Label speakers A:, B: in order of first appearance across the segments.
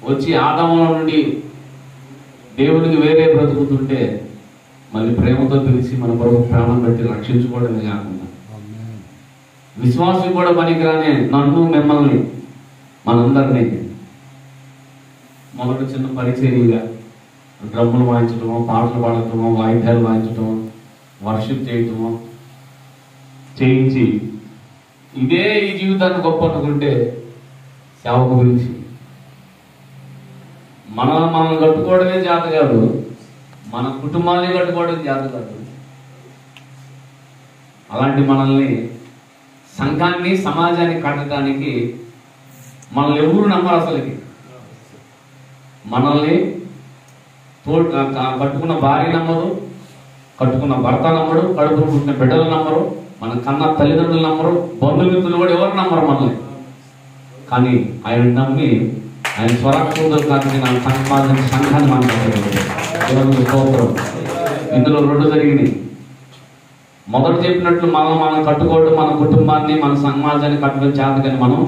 A: వచ్చి ఆదాములో నుండి దేవునికి వేరే బ్రతుకుతుంటే మళ్ళీ ప్రేమతో పిలిచి మన కొరకు ప్రాణం పెట్టి రక్షించుకోవడమే కాకుండా విశ్వాసం కూడా పనికిరానే నన్ను మిమ్మల్ని మనందరినీ మొదటి చిన్న పరిచర్యగా డ్రమ్ములు వాయించడమో, పాటలు పాడటమో, వాయిద్యాలు వాయించటమో, వర్షిప్ చేయటమో చేయించి ఇదే ఈ జీవితాన్ని గొప్ప అనుకుంటే సేవకు పిలిచి మనం కట్టుకోవడమే చేత కాదు, మన కుటుంబాన్ని కట్టుకోవడం చేత కాదు. అలాంటి మనల్ని సంఘాన్ని సమాజాన్ని కట్టడానికి మనల్ని ఎవరు నమ్మరు. అసలుకి మనల్ని కట్టుకున్న భార్య నమ్మరు, కట్టుకున్న భర్త నమ్మడు, కడుపును పుట్టిన బిడ్డలు నమ్మరు, మన కన్న తల్లిదండ్రులు నమ్మరు, బంధుమిత్రులు కూడా ఎవరు నమ్మరు మనల్ని. కానీ ఆయన నమ్మి ఆయన స్వరాక్షులు కాకుండా సంఘాన్ని మాట్లాడుతున్నారు. ఇందులో రెండు జరిగినాయి. మొదట చెప్పినట్లు మనం కట్టుకోవడం, మన కుటుంబాన్ని మన సమాజాన్ని కట్టడం చేత. కానీ మనం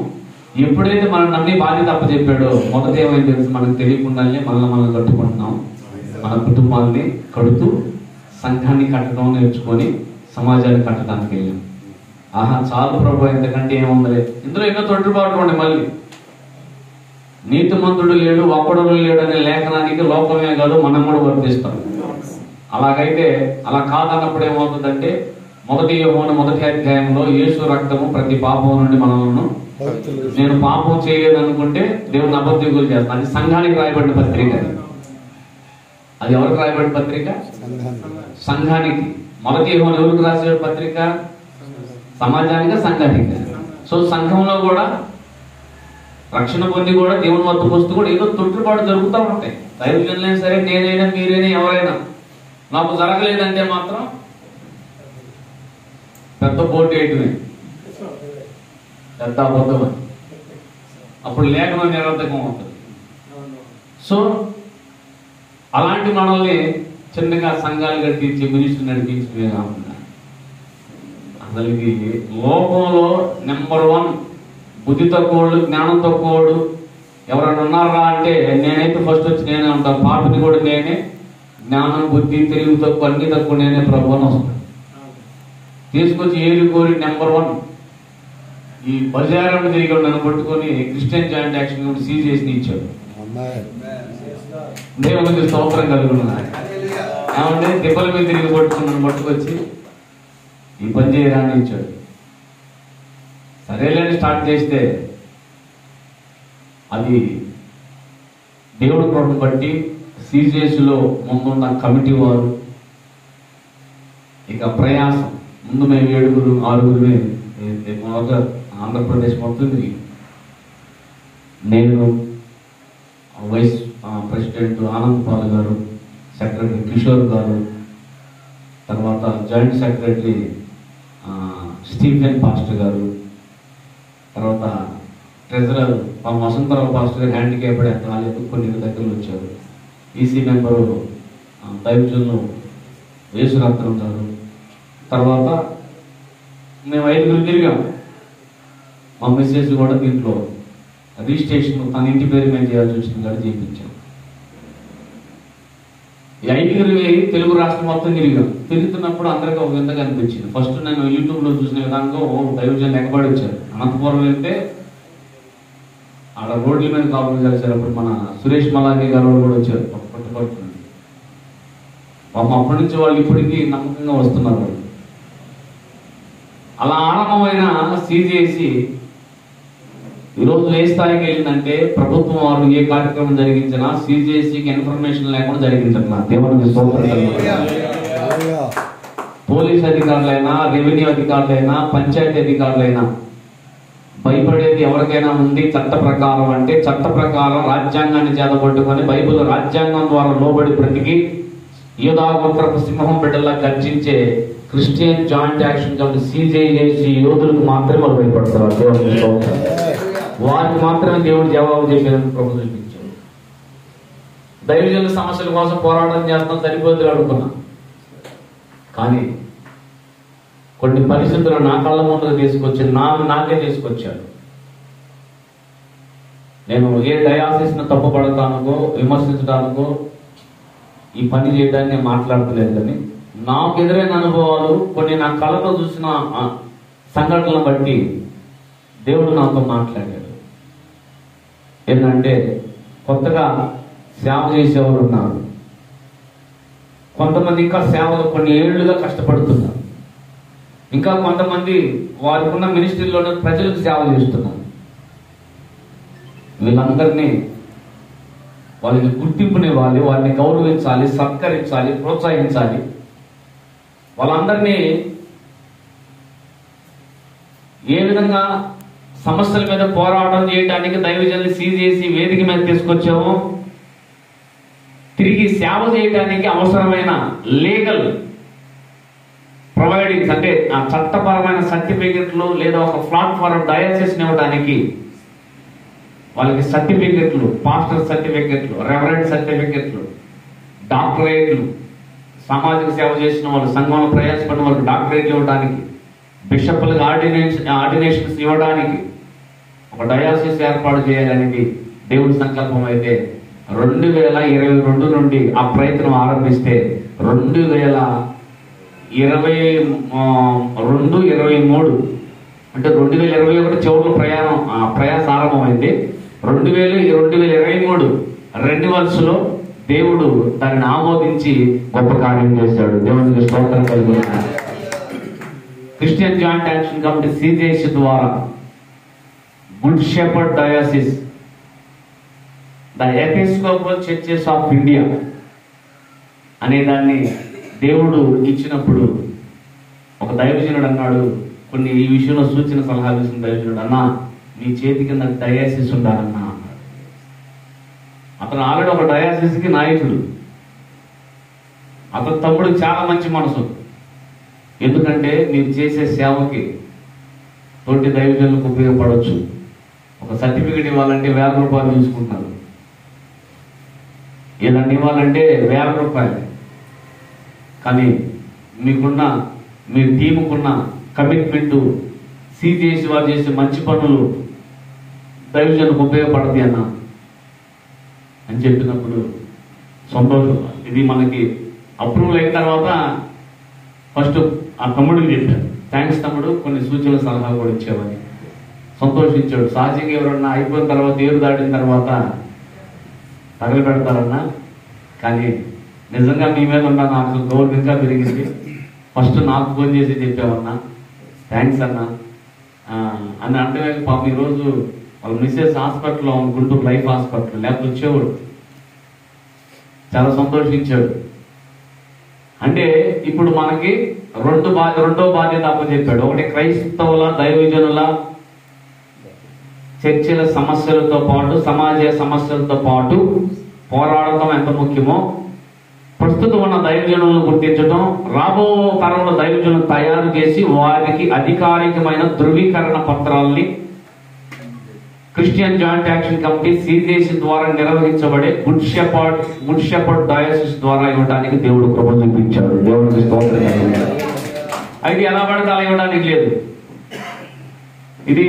A: ఎప్పుడైతే మనం నమ్మి బాధ్యత అప్పచెప్పాడో మొదట ఏమైంది తెలుసు, మనకు తెలియకుండానే మనం కట్టుకుంటున్నాం. మన కుటుంబాన్ని కడుతూ సంఘాన్ని కట్టడం నేర్చుకొని సమాజాన్ని కట్టడానికి వెళ్ళాం. ఆహా చాలు ప్రభు, ఎంతకంటే ఏముందలే. ఇందులో ఎన్నో తొట్టుబాట్లు ఉండే. మళ్ళీ నీతిమంతుడు లేడు, ఒక్కడు లేడు అనే లేఖనానికి లోకమే కాదు మనం కూడా వర్తిస్తాం. అలాగైతే అలా కాదన్నప్పుడు ఏమవుతుందంటే మొదటి యోహాను 1వ అధ్యాయంలో యేసు రక్తము ప్రతి పాపం నుండి మనలను, నేను పాపం చేయలేదనుకుంటే దేవుని అబద్ధికులు చేస్తాను. అది సంఘానికి రాయబడిన పత్రిక. అది ఎవరికి రాయబడిన పత్రిక? సంఘానికి. మొదటి యోహాను ఎవరికి రాసే పత్రిక? సమాజానికి, సంఘానికి. సో సంఘంలో కూడా రక్షణ పొంది కూడా దేవుని వద్దకు వస్తూ కూడా ఏదో తొట్టుబాటు జరుగుతూ ఉంటాయి. దైవజనులైనా సరే, నేనైనా మీరైనా ఎవరైనా నాకు జరగలేదంటే మాత్రం పెద్ద పోటీ వేయటమే, పెద్ద అబద్ధం. అప్పుడు లేఖనం నిరర్థకం అవుతుంది. సో అలాంటి మనల్ని చిన్నగా సంఘాలు కట్టించి మినిస్టర్ నడిపించే కాకుండా అసలుకి లోకంలో నెంబర్ 1 బుద్ధి తక్కువడు, జ్ఞానం తక్కువడు ఎవరైనా ఉన్నారా అంటే నేనైతే ఫస్ట్ వచ్చి నేనే ఉంటాను. పాపని కూడా నేనే, జ్ఞానం బుద్ధి తెలివి తక్కువ అన్ని తక్కువ నేనే ప్రభు అని వస్తాను. తీసుకొచ్చి ఏది కోరి నెంబర్ 1 ఈ బజారం తిరిగి నన్ను పట్టుకొని క్రిస్టియన్ జాయింట్ యాక్షన్ సీజ్ చేసి ఇచ్చాడు. దేవునికి స్తోత్రం కలుగుతున్నాను. ఏమంటే తిప్పల మీద తిరిగి పట్టుకుని నన్ను పట్టుకొచ్చి ఈ పని చేయరాని ఇచ్చాడు. సరేలేని స్టార్ట్ చేస్తే అది దేవుడి కృపను బట్టి సీజేస్లో ముందున్న కమిటీ వారు ఇక ప్రయాసం ముందు మేము 7-6 మొదట ఆంధ్రప్రదేశ్ మొత్తం తిరిగి నేను, వైస్ ప్రెసిడెంట్ ఆనంద్ పాల్ గారు, సెక్రటరీ కిషోర్ గారు, తర్వాత జాయింట్ సెక్రటరీ స్టీఫెన్ పాస్టర్ గారు, తర్వాత ట్రెజరర్ వసంతరావు పాస్టర్ గారు హ్యాండిక్యాప్డ్ రాలేదు, కొన్ని దగ్గరలో వచ్చారు. ఈసీ మెంబరు దైవజనులు యేసురత్నం గారు. తర్వాత మేము 5 తిరిగాం. మా మెసేజ్ కూడా దీంట్లో రిజిస్ట్రేషన్ తన ఇంటి పేరు మేము చేయాల్సి వచ్చింది కాబట్టి చేయించాం. ఈ 5 తెలుగు రాష్ట్రం మొత్తం తిరిగాం. తిరుగుతున్నప్పుడు అందరికీ ఒక విధంగా అనిపించింది. ఫస్ట్ నేను యూట్యూబ్లో చూసిన విధంగా దైవజనులు ఎగబడి వచ్చారు. అనంతపురం వెళ్తే ఆడ రోడ్ల మీద కాపులు కలిసారు. అప్పుడు మన సురేష్ మలాగే గారు కూడా వచ్చారు. పట్టుపడుతుంది పాపం. అప్పటి నుంచి వాళ్ళు ఇప్పటికీ నమ్మకంగా వస్తున్నారు. అలా ఆరంభమైన సీజేసి ఈరోజు ఏ స్థాయికి వెళ్ళిందంటే ప్రభుత్వం వారు ఏ కార్యక్రమం జరిగించినా సీజేసీకి ఇన్ఫర్మేషన్ లేకుండా జరిగించట్లా. దేవునికి స్తోత్రం. పోలీస్ అధికారులైనా, రెవెన్యూ అధికారులైనా, పంచాయతీ అధికారులైనా భయపడేది ఎవరికైనా ఉంది చట్ట ప్రకారం అంటే, చట్ట ప్రకారం రాజ్యాంగాన్ని చేతపట్టుకొని బైబిల్ రాజ్యాంగం ద్వారా లోబడి బ్రతికి యూదాగోత్రపు సింహం బిడ్డలా గర్జించే Christian joint action committee CJC యోధులకు మాత్రమే వాళ్ళు భయపడతారు. దేవునికి స్తోత్రం. వారికి మాత్రమే దేవుడు జవాబు చెప్పేందుకు ప్రభు చూపించాడు. దైవజనుల సమస్యల కోసం పోరాటం చేస్తాం సరిపోతుంది అనుకున్నా. కానీ కొన్ని పరిస్థితులు నా కళ్ళ ముందుకు తీసుకొచ్చి నాకే తీసుకొచ్చాడు. నేను ఏ డయాసిస్ను తప్పుపడటానికో విమర్శించడానికో ఈ పని చేయడాన్ని నేను మాట్లాడలేదు. కానీ నాకు ఎదురైన అనుభవాలు, కొన్ని నా కళ్ళతో చూసిన సంఘటనలను బట్టి దేవుడు నాతో మాట్లాడాడు. ఏంటంటే కొత్తగా సేవ చేసేవారు ఉన్నారు, కొంతమంది ఇంకా సేవలు కొన్ని ఏళ్లుగా కష్టపడుతున్నారు, ఇంకా కొంతమంది వారికి ఉన్న మినిస్ట్రీలోనే ప్రజలకు సేవ చేస్తున్నారు. వీళ్ళందరినీ వాళ్ళని గుర్తింపునివ్వాలి, వారిని గౌరవించాలి, సత్కరించాలి, ప్రోత్సహించాలి. వాళ్ళందరినీ ఏ విధంగా సమస్యల మీద పోరాటం చేయడానికి దైవజనులు సీజ్ చేసి వేదిక మీద తీసుకొచ్చామో, తిరిగి సేవ చేయడానికి అవసరమైన లీగల్ ప్రొవైడింగ్స్, అంటే ఆ చట్టపరమైన సర్టిఫికెట్లు లేదా ఒక ప్లాట్ఫారం డయాసిస్ ఇవ్వడానికి వాళ్ళకి సర్టిఫికెట్లు, పాస్టర్ సర్టిఫికెట్లు, రెవరెంట్ సర్టిఫికెట్లు, డాక్టరేట్లు, సామాజిక సేవ చేసిన వాళ్ళు, సంఘంలో ప్రయాసపడిన వాళ్ళకి డాక్టరేట్లు ఇవ్వడానికి, బిషప్లకు ఆర్డినేషన్స్ ఇవ్వడానికి ఒక డయాసిస్ ఏర్పాటు చేయాలనేది దేవుడి సంకల్పం. అయితే 2022 నుండి ఆ ప్రయత్నం ఆరంభిస్తే 2022-23 అంటే 2021 చివరిలో ప్రయాస ఆరంభమైంది. 2023 రెన్యువల్స్లో దేవుడు దానిని ఆమోదించి గొప్ప కార్యం చేశాడు. దేవునికి స్తోత్రం కలుగుతుంది. Christian joint action committee CJC ద్వారా good shepherd diocese, the Episcopal churches of India అనే దాన్ని దేవుడు ఇచ్చినప్పుడు ఒక దైవజనుడు అన్నాడు, కొన్ని ఈ విషయంలో సూచన సలహాలు ఇచ్చిన దైవజనుడు, అన్నా నీ చేతి కింద డయాసిస్ ఉండాలన్నా అన్నాడు. అతను ఆల్రెడీ ఒక డయాసిస్కి నాయకుడు. అతని తమ్ముడు చాలా మంచి మనసు, ఎందుకంటే మీరు చేసే సేవకి తోటి దైవజనులకు ఉపయోగపడవచ్చు. ఒక సర్టిఫికెట్ ఇవ్వాలంటే 1000 రూపాయలు తీసుకుంటున్నారు, ఏదన్నా ఇవ్వాలంటే 1000 రూపాయలు. కానీ మీ టీముకున్న కమిట్మెంటు, సిజేసి వారు చేసే మంచి పనులు దైవజనులకు ఉపయోగపడతాయి అని చెప్పినప్పుడు సంతోషం. ఇది మనకి అప్రూవల్ అయిన తర్వాత ఫస్ట్ ఆ తమ్ముడికి చెప్పాడు, థ్యాంక్స్ తమ్ముడు, కొన్ని సూచనల సలహా కూడా ఇచ్చావని. సంతోషించాడు. సహజంగా ఎవరన్నా అయిపోయిన తర్వాత, ఏరు దాటిన తర్వాత తగలు పెడతారన్నా, కానీ నిజంగా మీ మీద ఉన్న నాకు గౌరవం ఇంకా పెరిగింది. ఫస్ట్ నాకు ఫోన్ చేసి చెప్పావన్నా, థ్యాంక్స్ అన్నా అని అంటే పాపం ఈరోజు వాళ్ళ మిస్సెస్ హాస్పిటల్లో, గుంటూరు లైఫ్ హాస్పిటల్, లేకపోతే వచ్చేవాడు. చాలా సంతోషించాడు. అంటే ఇప్పుడు మనకి రెండో బాధ్యత అప్పచెప్పాడు. ఒకటి క్రైస్తవుల, దైవజనుల, చర్చిల సమస్యలతో పాటు సమాజ సమస్యలతో పాటు పోరాడటం ఎంత ముఖ్యమో, ప్రస్తుతం ఉన్న దైవజనులను గుర్తించడం, రాబో తరంలో దైవజనులను తయారు చేసి వారికి అధికారికమైన ధృవీకరణ పత్రాలని Christian joint action committee CJC ద్వారా నిర్వహించబడే గుడ్ షెపర్డ్ డయాసిస్ ద్వారా ఇవ్వడానికి దేవుడు కృప చూపించాడు. దేవుడికి స్తోత్రం. అయితే ఎలా పడితే అలా ఇవ్వడానికి లేదు. ఇది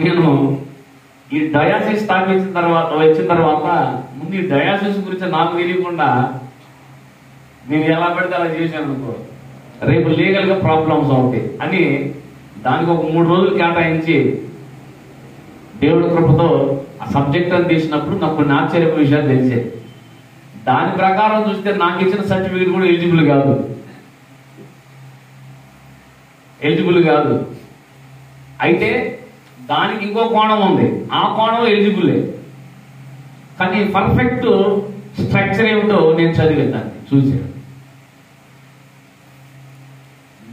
A: నేను ఈ డయాసిస్ వచ్చిన తర్వాత ముందు ఈ డయాసిస్ గురించి నాకు తెలియకుండా నేను ఎలా పడితే అలా చేశాను అనుకో, రేపు లీగల్గా ప్రాబ్లమ్స్ అవుతాయి అని దానికి ఒక 3 రోజులు కేటాయించి దేవుడి కృపతో ఆ సబ్జెక్ట్ అని తీసినప్పుడు నాకు కొన్ని ఆశ్చర్యపు విషయాలు తెలిసాయి. దాని ప్రకారం చూస్తే నాకు ఇచ్చిన సర్టిఫికేట్ కూడా ఎలిజిబుల్ కాదు. అయితే దానికి ఇంకో కోణం ఉంది, ఆ కోణం ఎలిజిబులే. కానీ పర్ఫెక్ట్ స్ట్రక్చర్ ఏమిటో నేను చదివేదాన్ని చూసాను.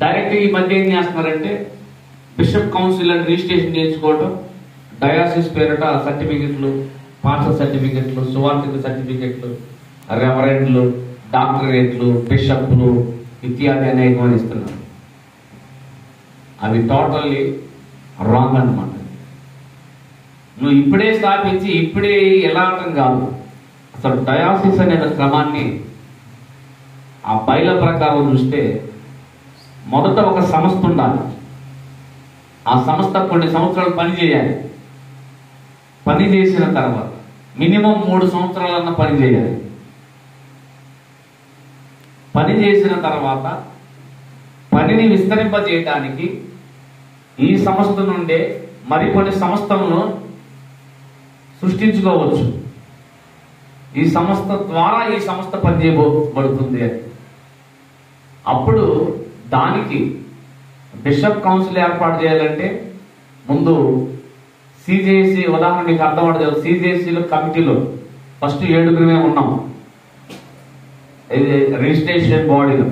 A: డైరెక్ట్ ఈ మధ్య ఏం చేస్తున్నారంటే బిషప్ కౌన్సిల్ అని రిజిస్ట్రేషన్ చేయించుకోవటం, డయాసిస్ పేరిట సర్టిఫికెట్లు, పాస్టర్ సర్టిఫికెట్లు, సువార్తిక సర్టిఫికెట్లు, రెవరెంట్లు, డాక్టరేట్లు, బిషప్లు ఇత్యాది అనేకమని ఇస్తున్నారు. అవి టోటల్లీ రాంగ్ అన్నమాట. నువ్వు ఇప్పుడే స్థాపించి ఇప్పుడే ఎలా అర్థం కాదు. అసలు డయాసిస్ అనే క్రమాన్ని ఆ బైల ప్రకారం చూస్తే మొదట ఒక సంస్థ ఉండాలి. ఆ సంస్థ కొన్ని సంవత్సరాలు పనిచేయాలి. పని చేసిన తర్వాత మినిమం 3 సంవత్సరాలన్న పని చేయాలి. పని చేసిన తర్వాత పనిని విస్తరింపజేయడానికి ఈ సంస్థ నుండే మరికొన్ని సంస్థలను సృష్టించుకోవచ్చు. ఈ సంస్థ ద్వారా ఈ సంస్థ పనిచేయబడుతుంది అని. అప్పుడు దానికి బిషప్ కౌన్సిల్ ఏర్పాటు చేయాలంటే ముందు సిజేసి, ఉదాహరణ మీకు అర్థమవుతుంది, సిజేసిలో కమిటీలో ఫస్ట్ 7 ఉన్నాం రిజిస్ట్రేషన్ బాడీలో.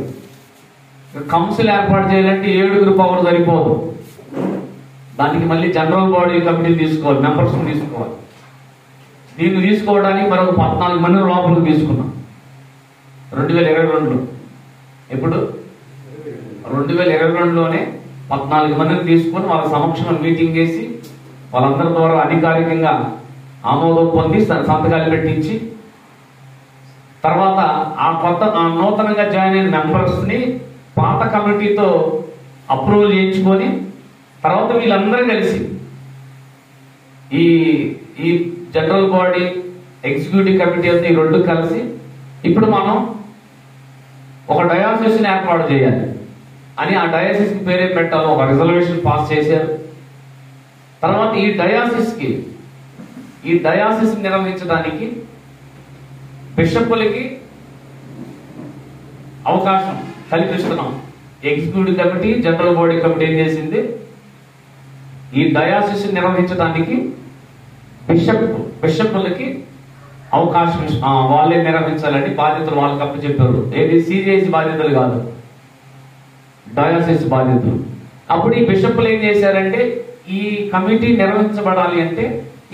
A: కౌన్సిల్ ఏర్పాటు చేయాలంటే 7 పవర్ సరిపోదు. దానికి మళ్ళీ జనరల్ బాడీ కమిటీలు తీసుకోవాలి, మెంబర్స్ తీసుకోవాలి. దీన్ని తీసుకోవడానికి మరొక 14 మంది లోపలికి తీసుకున్నాం 2022లో. ఇప్పుడు 2022లోనే 14 మందిని తీసుకొని వాళ్ళ సమక్షంలో మీటింగ్ చేసి వాళ్ళందరి ద్వారా అధికారికంగా ఆమోదం పొంది సంతకాలు పెట్టించి తర్వాత ఆ నూతనంగా జాయిన్ అయిన మెంబర్స్ ని పాత కమిటీతో అప్రూవల్ చేయించుకొని తర్వాత వీళ్ళందరూ కలిసి ఈ జనరల్ బాడీ ఎగ్జిక్యూటివ్ కమిటీ అయితే ఈ 2 కలిసి ఇప్పుడు మనం ఒక డయాసిస్ ని ఏర్పాటు చేయాలి అని ఆ డయాసిస్ కి పేరే పెట్టాలో ఒక రిజల్యూషన్ పాస్ చేశారు. తర్వాత ఈ డయాసిస్ నిర్వహించడానికి బిషప్పులకి అవకాశం కల్పిస్తున్నాం. Executive committee, general body committee ఏం చేసింది, ఈ డయాసిస్ నిర్వహించడానికి బిషప్పులకి అవకాశం వాళ్ళే నిర్వహించాలని బాధ్యతలు వాళ్ళకి అప్పచెప్పారు. ఏది సిజేసి బాధ్యతలు కాదు, డయాసిస్ బాధ్యతలు. అప్పుడు ఈ బిషప్పులు ఏం చేశారంటే ఈ కమిటీ నిర్వహించబడాలి అంటే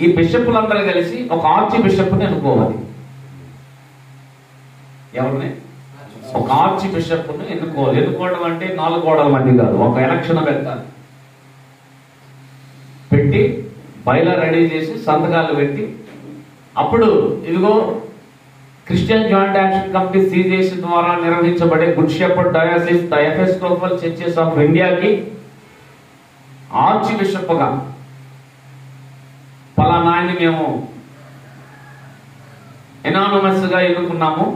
A: ఈ బిషప్పులందరూ కలిసి ఒక ఆర్చి బిషప్ని ఎన్నుకోవాలి. ఎవరిని? ఒక ఆర్చి బిషప్ని ఎన్నుకోవాలి. ఎన్నుకోవడం అంటే 4 గోడల మధ్య కాదు, ఒక ఎలక్షన్ పెట్టాలి. పెట్టి బైలా రెడీ చేసి సంతకాలు పెట్టి అప్పుడు ఇదిగో Christian joint action committee CJC ద్వారా నిర్వహించబడే good shepherd diocese the Episcopal churches of ఇండియాకి ఆర్చి బిషప్గా పలానాయని మేము ఎనానమస్ గా ఎన్నుకున్నాము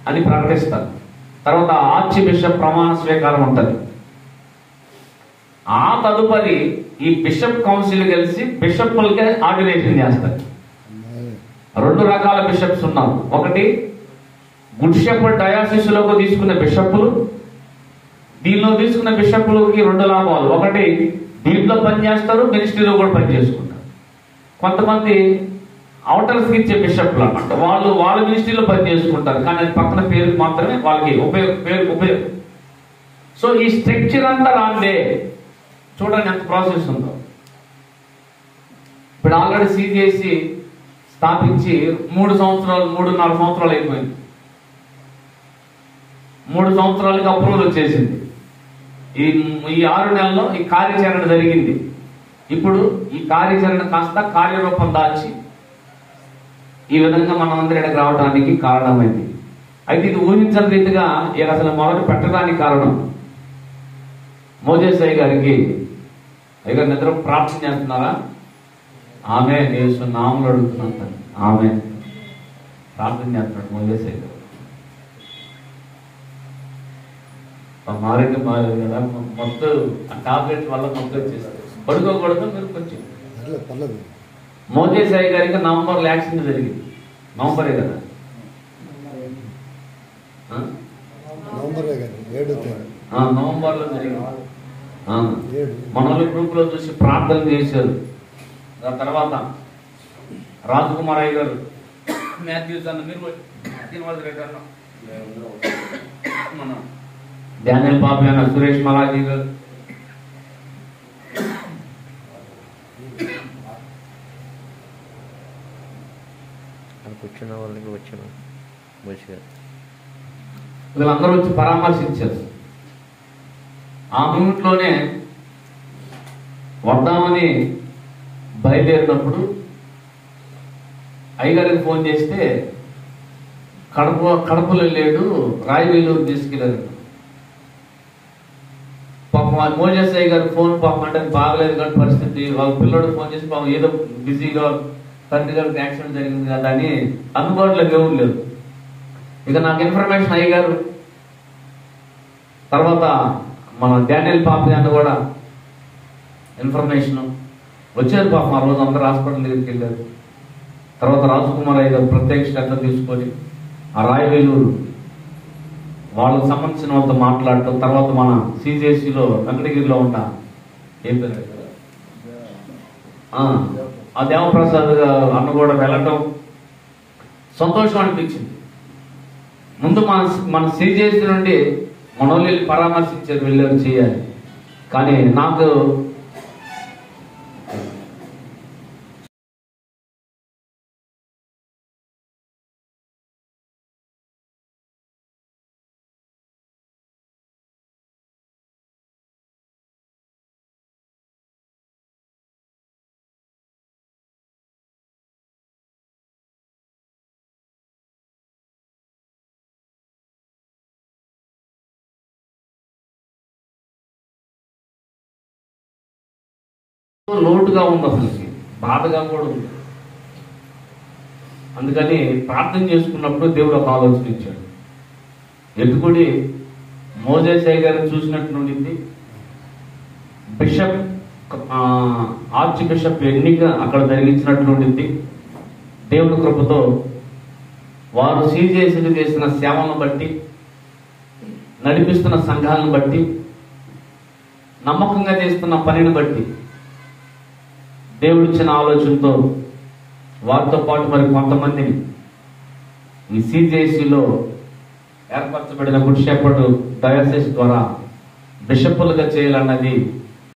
A: అని ప్రకటిస్తారు. తర్వాత ఆర్చి బిషప్ ప్రమాణ స్వీకారం ఉంటుంది. ఆ తదుపరి ఈ బిషప్ కౌన్సిల్ కలిసి బిషప్పులకే ఆర్డినేషన్ చేస్తారు. 2 రకాల బిషప్స్ ఉన్నారు. ఒకటి గుడ్ షెపర్డ్ డయాసిస్ లోకి తీసుకున్న బిషప్పులు, దీనిలో తీసుకున్న బిషప్పులకి 2 లాభాలు. ఒకటి దీంట్లో పనిచేస్తారు, మినిస్ట్రీలో కూడా పనిచేసుకుంటారు. కొంతమంది అవుటర్స్ కి ఇచ్చే బిషప్లు అన్నమాట, వాళ్ళు వాళ్ళ మినిస్ట్రీలో పనిచేసుకుంటారు, కానీ అది పక్కన పేరుకి మాత్రమే వాళ్ళకి ఉపయోగం. సో ఈ స్ట్రక్చర్ అంతా రాందే. చూడండి ఎంత ప్రాసెస్ ఉందో. ఇప్పుడు ఆల్రెడీ సిజేసి స్థాపించి 3 సంవత్సరాలు 3.5 సంవత్సరాలు అయిపోయింది. 3 సంవత్సరాలకి అప్రూవల్ వచ్చేసింది. ఈ 6 నెలల్లో ఈ కార్యాచరణ జరిగింది. ఇప్పుడు ఈ కార్యాచరణ కాస్త కార్యరూపం దాల్చి ఈ విధంగా మనం అందరి ఇక్కడికి రావడానికి కారణమైంది. అయితే ఇది ఊహించని రీతిగా అసలు మొదలు పెట్టడానికి కారణం మోజేస్ అయ్య గారికి. అయ్యగారు నిద్ర ప్రార్థన చేస్తున్నారా? ఆమె యేసు నామములో అడుగుతున్నాను. ఆమె ప్రార్థన చేస్తున్నాడు మోజేస్ అయ్య గారు. మారింది మారేది కదా, మొత్తం ఆ టాబ్లెట్ వల్ల మొత్తం వచ్చేస్తారు. పడుకోకూడదు మీరు కొంచెం. మోజేస్ అయ్య గారికి నవంబర్లో యాక్సిడెంట్ జరిగింది. నవంబరే కదా, నవంబర్లో జరిగింది. మన వాళ్ళు గ్రూప్ లో చూసి ప్రార్థన చేశారు. దాని తర్వాత రాజకుమార్ అయ్య గారు, మాథ్యూస్ అన్న, మీరు డానియల్ బాబు అన్న, సురేష్ మలాజీ గారు,
B: కూర్చున్న వాళ్ళకి వచ్చిన
A: వీళ్ళందరూ వచ్చి పరామర్శించారు. ఆ మూమెంట్లోనే వద్దామని బయలుదేరినప్పుడు అయ్యగారికి ఫోన్ చేస్తే కడపలో లేడు, రాయవేలూరు తీసుకెళ్ళారు. పాపం పాపం మోజేస్ అయ్య గారు ఫోన్ పాపం అంటే బాగలేదు కానీ పరిస్థితి, వాళ్ళ పిల్లడు ఫోన్ చేసి పాపం ఏదో బిజీగా తండ్రి గారికి యాక్సిడెంట్ జరిగింది కదా అని అందుబాటులోకి ఎవరు లేదు. ఇక నాకు ఇన్ఫర్మేషన్ అయ్యగారు, తర్వాత మన డానియల్ పాప అని కూడా ఇన్ఫర్మేషన్ వచ్చేది పాపం. ఆ రోజు అందరూ హాస్పిటల్ దగ్గరికి వెళ్ళారు. తర్వాత రాజకుమార్ అయ్య గారు ప్రత్యేక శ్రద్ధ తీసుకొని ఆ రాయవేలూరు వాళ్ళకి సంబంధించిన వాళ్ళతో మాట్లాడటం, తర్వాత మన సిజేసీలో వెంకటగిరిలో ఉన్న ఏం పేరు ఆ దేవప్రసాద్ అన్న కూడా వెళ్ళటం సంతోషం అనిపించింది. ముందు మన సిజేసీ నుండి మనోళ్ళు పరామర్శించారు, వెళ్ళారు చేయాలి. కానీ నాకు లోటుగా ఉంది, అసలుకి బాధగా కూడా ఉంది. అందుకని ప్రార్థన చేసుకున్నప్పుడు దేవుడు ఒక ఆలోచన ఇచ్చాడు. ఎత్తుకుడి మోజేస్ అయ్య గారిని చూసినట్టు ఉండింది. బిషప్ ఆర్చ్ బిషప్ ఎన్నిక అక్కడ జరిగించినట్లు ఉండింది. దేవుడి కృపతో వారు సీజేసీలు చేసిన సేవలను బట్టి, నడిపిస్తున్న సంఘాలను బట్టి, నమ్మకంగా చేస్తున్న పనిని బట్టి దేవుడిచ్చిన ఆలోచనతో వారితో పాటు మరి కొంతమందిని ఈ సిజేసీలో ఏర్పరచబడిన గుడ్ షెపర్డ్ డయాసిస్ ద్వారా బిషప్పులుగా చేయాలన్నది